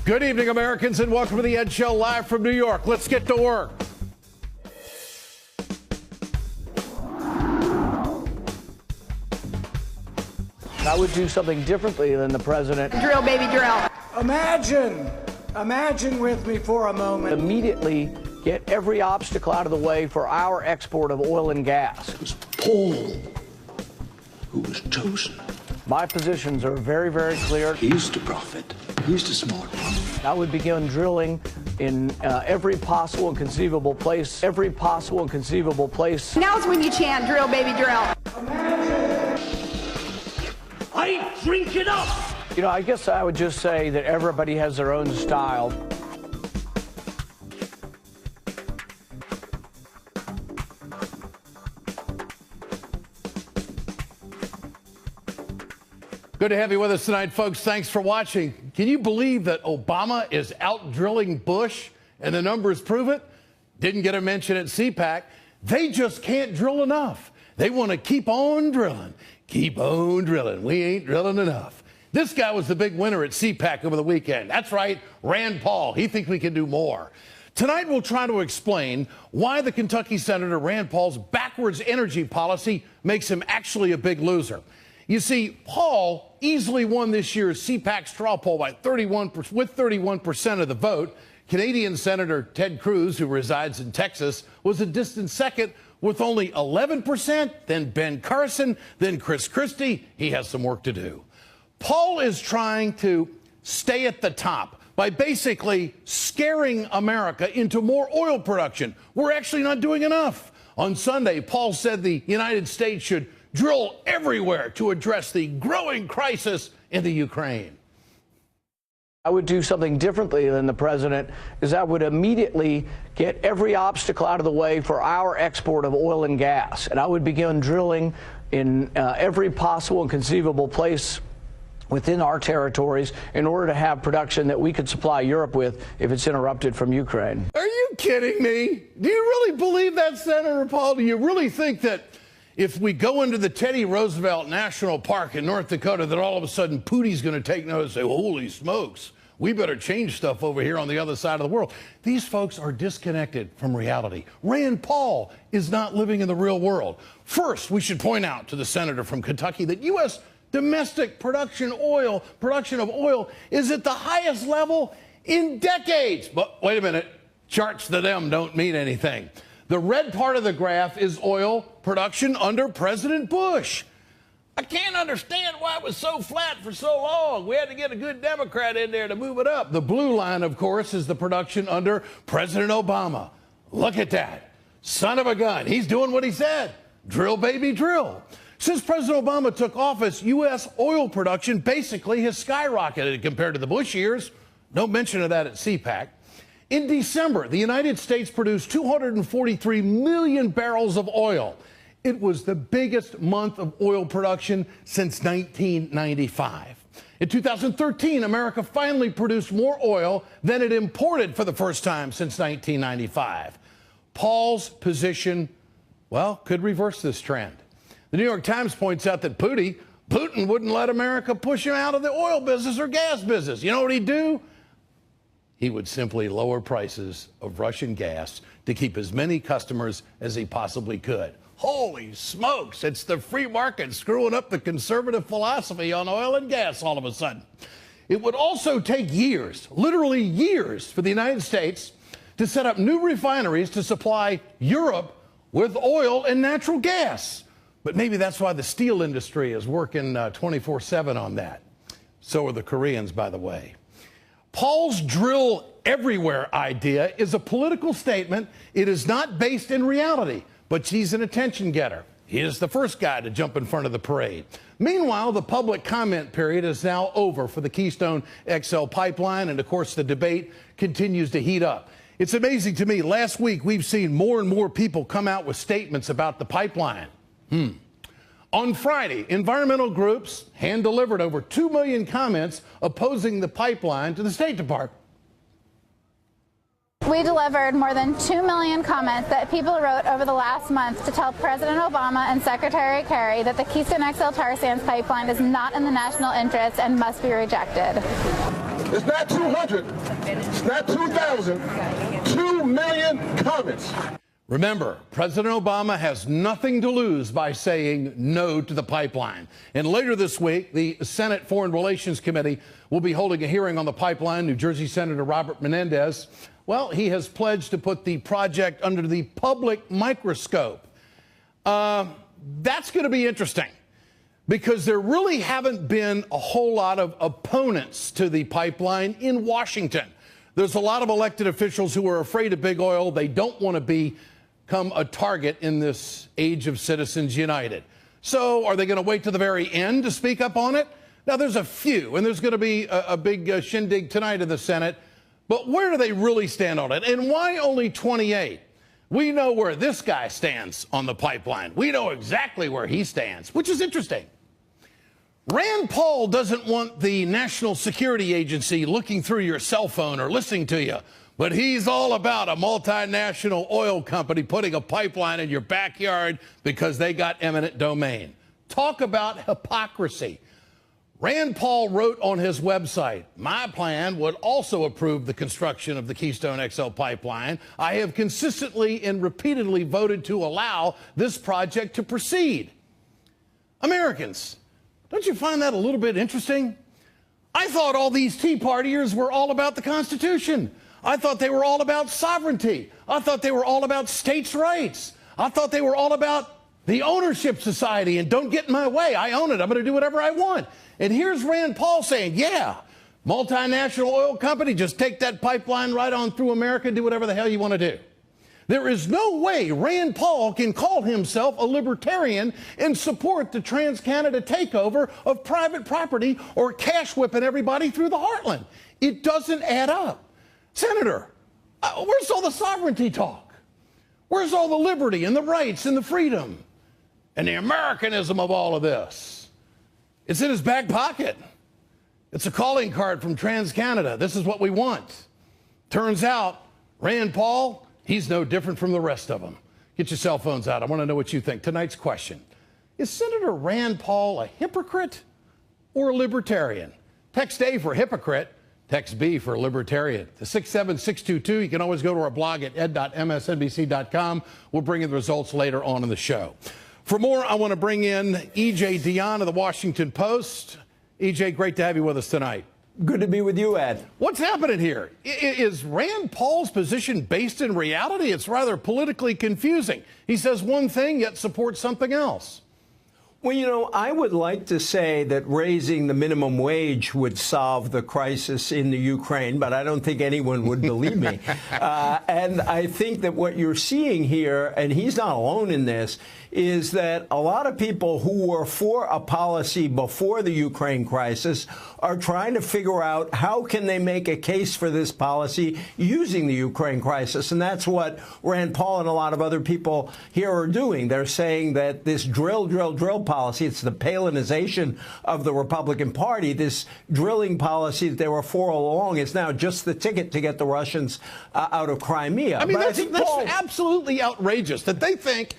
Good evening, Americans, and welcome to the Ed Show live from New York. Let's get to work. I would do something differently than the president. Drill, baby, drill. Imagine with me for a moment. Immediately get every obstacle out of the way for our export of oil and gas. It was Paul who was chosen. My positions are very, very clear. He's the prophet. He's the smart one. I would begin drilling in every possible and conceivable place. Every possible and conceivable place. Now's when you chant, drill, baby, drill. I drink it up! You know, I guess I would just say that everybody has their own style. Good to have you with us tonight, folks. Thanks for watching. Can you believe that Obama is out drilling Bush, and the numbers prove it? Didn't get a mention at CPAC. They just can't drill enough. They want to keep on drilling. Keep on drilling. We ain't drilling enough. This guy was the big winner at CPAC over the weekend. That's right, Rand Paul. He thinks we can do more. Tonight, we'll try to explain why the Kentucky Senator Rand Paul's backwards energy policy makes him actually a big loser. You see, Paul easily won this year's CPAC straw poll by 31% of the vote. Canadian Senator Ted Cruz, who resides in Texas, was a distant second with only 11%, then Ben Carson, then Chris Christie. He has some work to do. Paul is trying to stay at the top by basically scaring America into more oil production. We're actually not doing enough. On Sunday, Paul said the United States should drill everywhere to address the growing crisis in the Ukraine. I would do something differently than the president, is I would immediately get every obstacle out of the way for our export of oil and gas. And I would begin drilling in every possible and conceivable place within our territories in order to have production that we could supply Europe with if it's interrupted from Ukraine. Are you kidding me? Do you really believe that, Senator Paul? Do you really think that if we go into the Teddy Roosevelt National Park in North Dakota, that all of a sudden Putin's going to take notice and say, holy smokes, we better change stuff over here on the other side of the world? These folks are disconnected from reality. Rand Paul is not living in the real world. First, we should point out to the senator from Kentucky that U.S. domestic production of oil is at the highest level in decades. But wait a minute, charts to them don't mean anything. The red part of the graph is oil production under President Bush. I can't understand why it was so flat for so long. We had to get a good Democrat in there to move it up. The blue line, of course, is the production under President Obama. Look at that. Son of a gun. He's doing what he said. Drill, baby, drill. Since President Obama took office, U.S. oil production basically has skyrocketed compared to the Bush years. No mention of that at CPAC. In December, the United States produced 243 million barrels of oil. It was the biggest month of oil production since 1995. In 2013, America finally produced more oil than it imported for the first time since 1995. Paul's position, well, could reverse this trend. The New York Times points out that Putin wouldn't let America push him out of the oil business or gas business. You know what he'd do? He would simply lower prices of Russian gas to keep as many customers as he possibly could. Holy smokes, it's the free market screwing up the conservative philosophy on oil and gas all of a sudden. It would also take years, literally years, for the United States to set up new refineries to supply Europe with oil and natural gas. But maybe that's why the steel industry is working 24/7 on that. So are the Koreans, by the way. Paul's drill everywhere idea is a political statement. It is not based in reality, but he's an attention getter. He is the first guy to jump in front of the parade. Meanwhile, the public comment period is now over for the Keystone XL pipeline, and of course the debate continues to heat up. It's amazing to me. Last week, we've seen more and more people come out with statements about the pipeline. On Friday, environmental groups hand-delivered over 2 million comments opposing the pipeline to the State Department. We delivered more than 2 million comments that people wrote over the last month to tell President Obama and Secretary Kerry that the Keystone XL tar sands pipeline is not in the national interest and must be rejected. It's not 200. It's not 2,000. 2 million comments. Remember, President Obama has nothing to lose by saying no to the pipeline. And later this week, the Senate Foreign Relations Committee will be holding a hearing on the pipeline. New Jersey Senator Robert Menendez, well, he has pledged to put the project under the public microscope. That's going to be interesting because there really haven't been a whole lot of opponents to the pipeline in Washington. There's a lot of elected officials who are afraid of big oil. They don't want to become a target in this age of Citizens United. So are they going to wait to the very end to speak up on it? Now, there's a few, and there's going to be a big shindig tonight in the Senate. But where do they really stand on it? And why only 28? We know where this guy stands on the pipeline. We know exactly where he stands, which is interesting. Rand Paul doesn't want the National Security Agency looking through your cell phone or listening to you, but he's all about a multinational oil company putting a pipeline in your backyard because they got eminent domain. Talk about hypocrisy. Rand Paul wrote on his website, "My plan would also approve the construction of the Keystone XL pipeline. I have consistently and repeatedly voted to allow this project to proceed." Americans, don't you find that a little bit interesting? I thought all these Tea Partiers were all about the Constitution. I thought they were all about sovereignty. I thought they were all about states' rights. I thought they were all about the ownership society and don't get in my way. I own it. I'm going to do whatever I want. And here's Rand Paul saying, yeah, multinational oil company, just take that pipeline right on through America, do whatever the hell you want to do. There is no way Rand Paul can call himself a libertarian and support the Trans-Canada takeover of private property or cash whipping everybody through the heartland. It doesn't add up. Senator, where's all the sovereignty talk? Where's all the liberty and the rights and the freedom and the Americanism of all of this? It's in his back pocket. It's a calling card from Trans-Canada. This is what we want. Turns out, Rand Paul, he's no different from the rest of them. Get your cell phones out. I want to know what you think. Tonight's question: is Senator Rand Paul a hypocrite or a libertarian? Text A for hypocrite. Text B for libertarian. To 67622. You can always go to our blog at ed.msnbc.com. We'll bring you the results later on in the show. For more, I want to bring in E.J. Dionne of the Washington Post. E.J., great to have you with us tonight. Good to be with you, Ed. What's happening here? Is Rand Paul's position based in reality? It's rather politically confusing. He says one thing, yet supports something else. Well, you know, I would like to say that raising the minimum wage would solve the crisis in the Ukraine, but I don't think anyone would believe me. And I think that what you're seeing here, and he's not alone in this, is that a lot of people who were for a policy before the Ukraine crisis are trying to figure out how can they make a case for this policy using the Ukraine crisis. And that's what Rand Paul and a lot of other people here are doing. They're saying that this drill policy, it's the Palinization of the Republican Party, this drilling policy that they were for all along is now just the ticket to get the Russians out of Crimea. I mean, that's absolutely outrageous that they think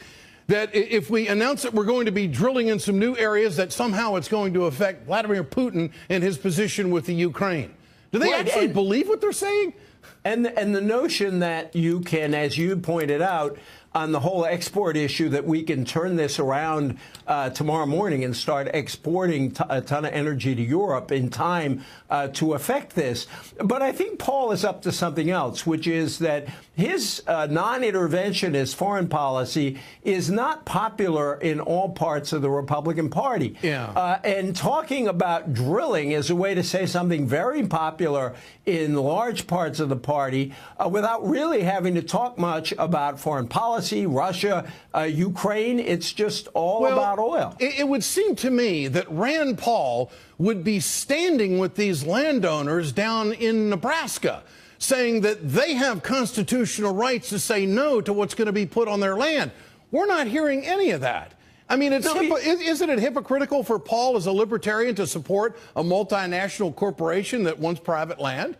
that if we announce that we're going to be drilling in some new areas, that somehow it's going to affect Vladimir Putin and his position with the Ukraine. Do they actually believe what they're saying? And the notion that you can, as you pointed out, on the whole export issue, that we can turn this around tomorrow morning and start exporting a ton of energy to Europe in time to affect this. But I think Paul is up to something else, which is that his non-interventionist foreign policy is not popular in all parts of the Republican Party. Yeah. And talking about drilling is a way to say something very popular in large parts of the party without really having to talk much about foreign policy, Russia, Ukraine. It's just all about oil. It would seem to me that Rand Paul would be standing with these landowners down in Nebraska, saying that they have constitutional rights to say no to what's going to be put on their land. We're not hearing any of that. I mean, isn't it hypocritical for Paul as a libertarian to support a multinational corporation that wants private land?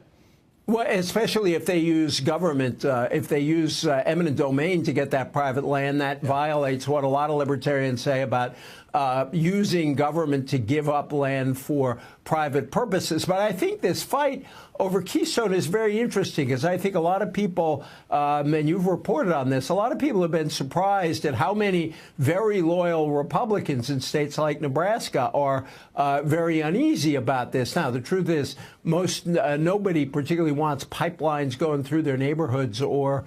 Well, especially if they use government, if they use eminent domain to get that private land, that violates what a lot of libertarians say about using government to give up land for private purposes. But I think this fight over Keystone is very interesting, because I think a lot of people, and you've reported on this, a lot of people have been surprised at how many very loyal Republicans in states like Nebraska are very uneasy about this. Now, the truth is, nobody particularly wants pipelines going through their neighborhoods or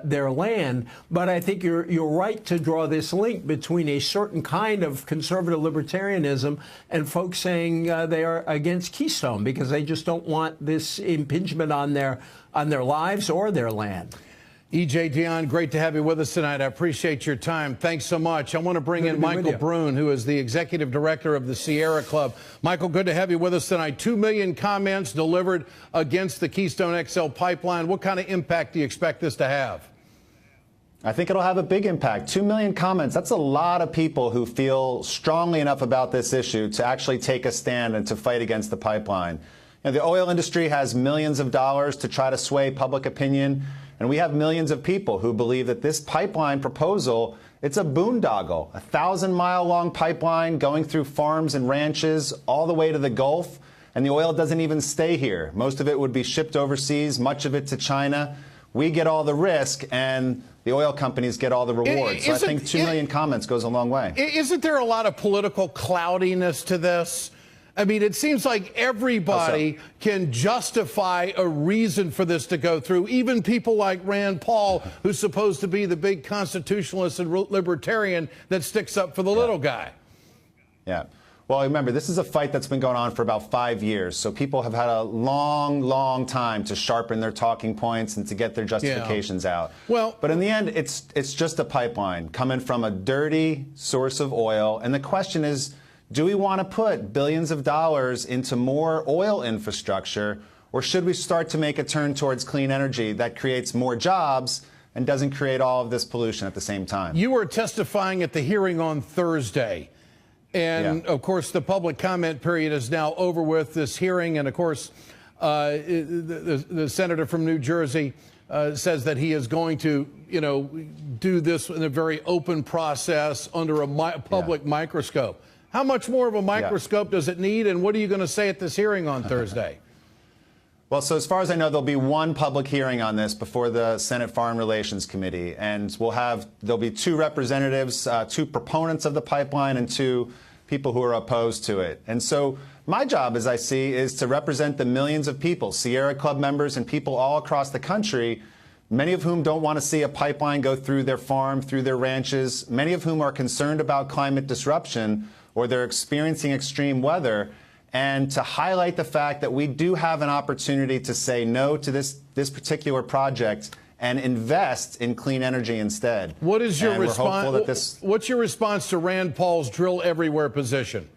their land. But I think you're right to draw this link between a certain kind of conservative libertarianism and folks saying they are against Keystone because they just don't want this impingement on their lives or their land. E.J. Dionne, great to have you with us tonight. I appreciate your time. Thanks so much. I want to bring in Michael Brune, who is the executive director of the Sierra Club. Michael, good to have you with us tonight. 2 million comments delivered against the Keystone XL pipeline. What kind of impact do you expect this to have? I think it'll have a big impact. 2 million comments. That's a lot of people who feel strongly enough about this issue to actually take a stand and to fight against the pipeline. You know, the oil industry has millions of dollars to try to sway public opinion. And we have millions of people who believe that this pipeline proposal, it's a boondoggle, a 1,000-mile-long pipeline going through farms and ranches all the way to the Gulf. And the oil doesn't even stay here. Most of it would be shipped overseas, much of it to China. We get all the risk, and the oil companies get all the rewards. So I think 2 million comments goes a long way. Isn't there a lot of political cloudiness to this? I mean, it seems like everybody can justify a reason for this to go through, even people like Rand Paul, who's supposed to be the big constitutionalist and libertarian that sticks up for the little guy. Yeah. Well, remember, this is a fight that's been going on for about 5 years. So people have had a long, long time to sharpen their talking points and to get their justifications out. Well, but in the end, it's just a pipeline coming from a dirty source of oil. And the question is, do we want to put billions of dollars into more oil infrastructure, or should we start to make a turn towards clean energy that creates more jobs and doesn't create all of this pollution at the same time? You were testifying at the hearing on Thursday. And, of course, the public comment period is now over with this hearing. And, of course, the senator from New Jersey says that he is going to, do this in a very open process under a public microscope. How much more of a microscope does it need, and what are you going to say at this hearing on Thursday? Well, so as far as I know, there'll be one public hearing on this before the Senate Foreign Relations Committee, and there'll be 2 representatives, 2 proponents of the pipeline and 2 people who are opposed to it. And so my job, as I see, is to represent the millions of people, Sierra Club members and people all across the country, many of whom don't want to see a pipeline go through their farm, through their ranches, many of whom are concerned about climate disruption, or they're experiencing extreme weather, and to highlight the fact that we do have an opportunity to say no to this particular project and invest in clean energy instead. What is your response? What's your response to Rand Paul's drill everywhere position?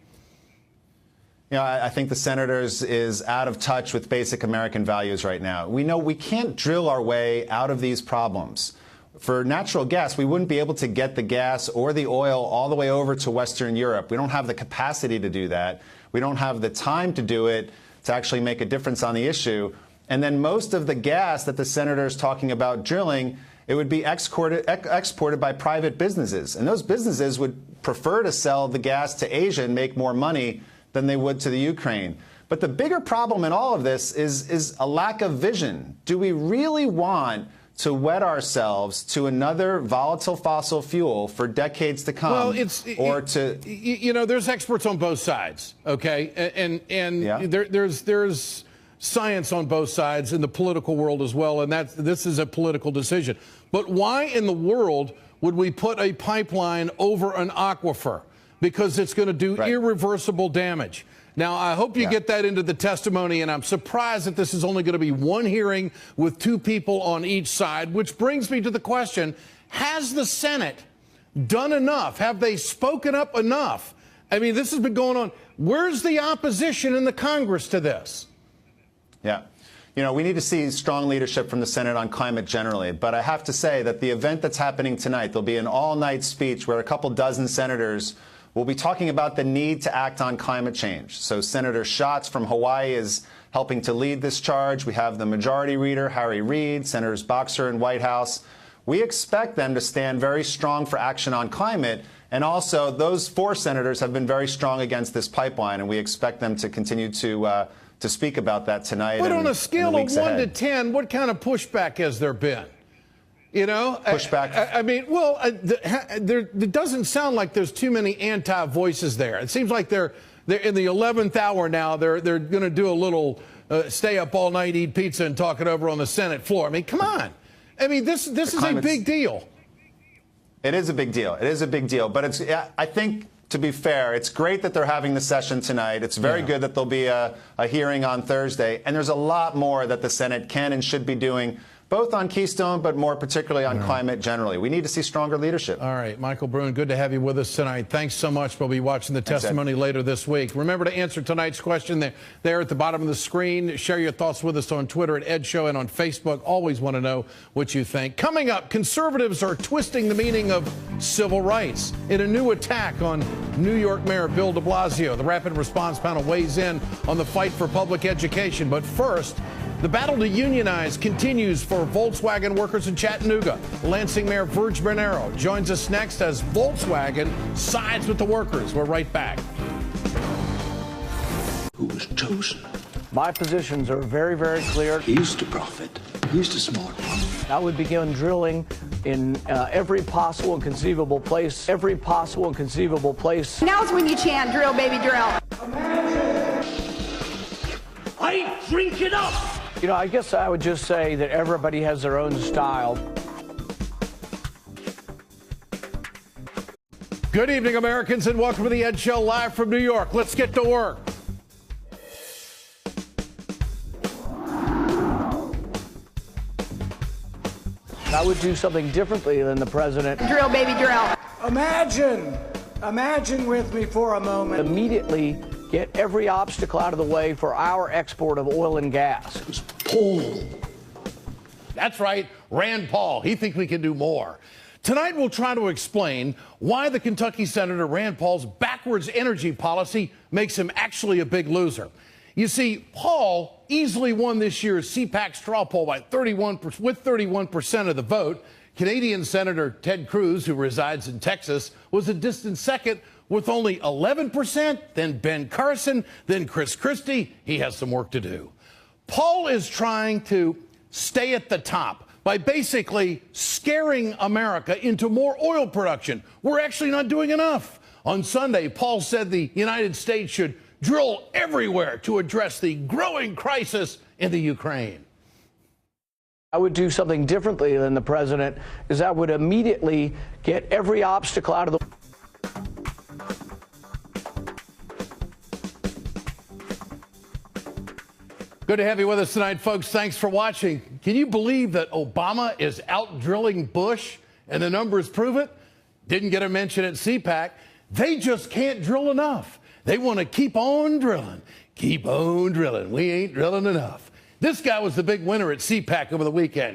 I think the senator is out of touch with basic American values right now. We know we can't drill our way out of these problems. For natural gas, we wouldn't be able to get the gas or the oil all the way over to Western Europe. We don't have the capacity to do that. We don't have the time to do it to actually make a difference on the issue. And then most of the gas that the senator is talking about drilling, it would be exported by private businesses. And those businesses would prefer to sell the gas to Asia and make more money than they would to the Ukraine. But the bigger problem in all of this is a lack of vision. Do we really want to wed ourselves to another volatile fossil fuel for decades to come? Well, there's experts on both sides, okay? And there's science on both sides in the political world as well, and this is a political decision. But why in the world would we put a pipeline over an aquifer? Because it's going to do irreversible damage. Now, I hope you get that into the testimony, and I'm surprised that this is only going to be one hearing with 2 people on each side, which brings me to the question, has the Senate done enough? Have they spoken up enough? I mean, this has been going on. Where's the opposition in the Congress to this? Yeah. We need to see strong leadership from the Senate on climate generally. But I have to say that the event that's happening tonight, there'll be an all-night speech where a couple dozen senators will be talking about the need to act on climate change. So Senator Schatz from Hawaii is helping to lead this charge. We have the Majority Leader, Harry Reid, Senators Boxer and Whitehouse. We expect them to stand very strong for action on climate. And also, those 4 senators have been very strong against this pipeline, and we expect them to continue to speak about that tonight. But on a scale of 1 to 10, what kind of pushback has there been? You know, pushback. I mean, well, there doesn't sound like there's too many anti-voices there. It seems like they're in the 11th hour now. They're going to do a little stay up all night, eat pizza, and talk it over on the Senate floor. I mean, come on. I mean, this is a big deal. It is a big deal. It is a big deal. But I think, to be fair, it's great that they're having the session tonight. It's very good that there'll be a hearing on Thursday. And there's a lot more that the Senate can and should be doing, both on Keystone, but more particularly on climate generally. We need to see stronger leadership. All right, Michael Brune, good to have you with us tonight. Thanks so much. We'll be watching the testimony later this week. Remember to answer tonight's question there at the bottom of the screen. Share your thoughts with us on Twitter at Ed Show and on Facebook. Always want to know what you think. Coming up, conservatives are twisting the meaning of civil rights in a new attack on New York Mayor Bill de Blasio. The Rapid Response Panel weighs in on the fight for public education. But first, the battle to unionize continues for Volkswagen workers in Chattanooga. Lansing Mayor Virg Bernero joins us next as Volkswagen sides with the workers. We're right back. Who was chosen? My positions are very, very clear. He's the prophet. He's the smart one. I would begin drilling in every possible and conceivable place. Every possible and conceivable place. Now's when you chant, drill, baby, drill. I drink it up! You know, I guess I would just say that everybody has their own style. Good evening, Americans, and welcome to the Ed Show live from New York. Let's get to work. I would do something differently than the president. Drill, baby, drill. Imagine with me for a moment. Immediately get every obstacle out of the way for our export of oil and gas. It was Paul. That's right, Rand Paul. He thinks we can do more. Tonight, we'll try to explain why the Kentucky Senator Rand Paul's backwards energy policy makes him actually a big loser. You see, Paul easily won this year's CPAC straw poll by 31% of the vote. Canadian Senator Ted Cruz, who resides in Texas, was a distant second with only 11%, then Ben Carson, then Chris Christie. He has some work to do. Paul is trying to stay at the top by basically scaring America into more oil production. We're actually not doing enough. On Sunday, Paul said the United States should drill everywhere to address the growing crisis in the Ukraine. I would do something differently than the president, is I would immediately get every obstacle out of the way. Good to have you with us tonight, folks. Thanks for watching. Can you believe that Obama is out drilling Bush and the numbers prove it? Didn't get a mention at CPAC. They just can't drill enough. They want to keep on drilling. Keep on drilling. We ain't drilling enough. This guy was the big winner at CPAC over the weekend.